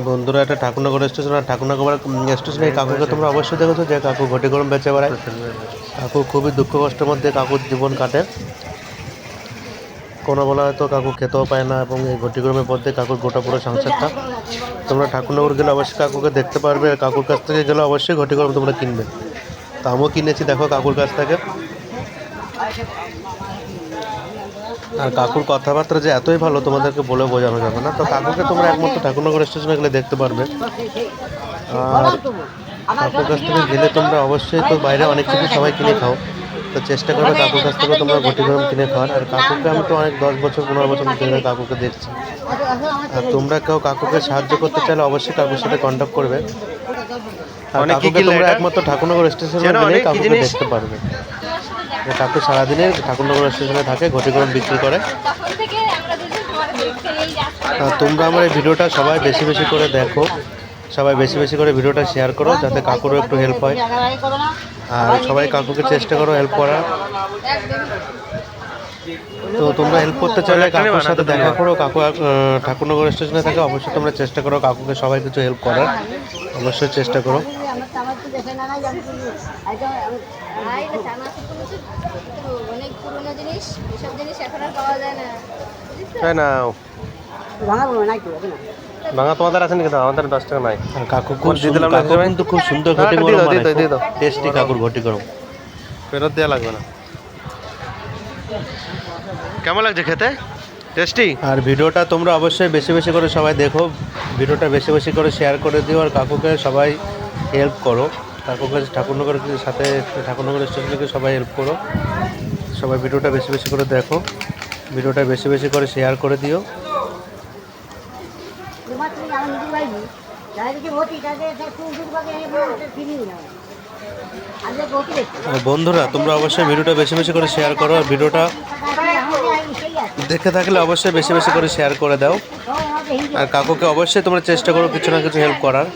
বন্ধুরা, এটা ঠাকুরনগর স্টেশন। আর ঠাকুরনগর স্টেশনে কাকুকে তোমরা অবশ্যই দেখেছো, যে কাকু ঘটি গরম বেচে বেড়ায়। কাকু খুবই দুঃখ কষ্টের মধ্যে কাকুর জীবন কাটে। কোনো বলা হয়তো কাকু খেতেও পায় না, এবং এই ঘটি গরমের মধ্যে কাকুর গোটা পুরো সংসারটা। তোমরা ঠাকুরনগর গেলে অবশ্যই কাকুকে দেখতে পারবে। কাকুর কাছ থেকে গেলে অবশ্যই ঘটি গরম তোমরা কিনবে। তো আমিও কিনেছি, দেখো কাকুর কাছ থেকে। আর কাকুর কথাবার্তা যে এতই ভালো, তোমাদেরকে বলে বোঝানো যাবে না। তো কাকুকে তোমরা একমাত্র ঠাকুরনগর স্টেশনে গেলে দেখতে পারবে। আর কাকুর কাছ থেকে গেলে তোমরা অবশ্যই, তো বাইরে অনেক কিছু সবাই কিনে খাও, তো চেষ্টা করবে কাকুর কাছ থেকে তোমরা ঘটি গরম কিনে খাওয়ার। আর কাকুকে আমি তো অনেক 10 বছর 15 বছর ধরে কাকুকে দেখছি। আর তোমরা কেউ কাকুকে সাহায্য করতে চাইলে অবশ্যই কাকুর সাথে কন্ট্যাক্ট করবে। আর কাকুকে তোমরা একমাত্র ঠাকুরনগর স্টেশনে গেলে কাকুকে দেখতে পারবে। কাকু সারাদিনে ঠাকুরনগর স্টেশনে থাকে, ঘটি গরম বিক্রি করে। তোমরা আমার এই ভিডিওটা সবাই বেশি বেশি করে দেখো, সবাই বেশি বেশি করে ভিডিওটা শেয়ার করো, যাতে কাকুরও একটু হেল্প হয়। আর সবাই কাকুকে চেষ্টা করো হেল্প করার। তো তোমরা হেল্প করতে চাইলে কাকুর সাথে দেখা করো। কাকু ঠাকুরনগর স্টেশনে থাকে, অবশ্যই তোমরা চেষ্টা করো কাকুকে সবাই কিছু হেল্প করার, অবশ্যই চেষ্টা করো। তাই না, ভাঙা তোমাদের আছে নাকি? আমাদের 10 টাকা নাই। আর কাকু কিন্তু খুব সুন্দর ঘটি গরম বানায়, টেস্টি কাকুর ঘটি গরম। ফেরত দেওয়া লাগবে না। কেমন লাগছে খেতে? টেস্টি। আর ভিডিওটা তোমরা অবশ্যই বেশি বেশি করে সবাই দেখো, ভিডিওটা বেশি বেশি করে শেয়ার করে দিও। আর কাকুকে সবাই হেল্প করো, কাকুকে ঠাকুরনগরের সাথে ঠাকুরনগর স্টেশনকে সবাই হেল্প করো। সবাই ভিডিওটা বেশি বেশি করে দেখো, ভিডিওটা বেশি বেশি করে শেয়ার করে দিও। বন্ধুরা, তোমরা অবশ্যই ভিডিওটা বেশি বেশি করে শেয়ার করো। আর ভিডিওটা দেখে থাকলে অবশ্যই বেশি বেশি করে শেয়ার করে দাও। আর কাকুকে অবশ্যই তোমরা চেষ্টা করো কিছু না কিছু হেল্প করার।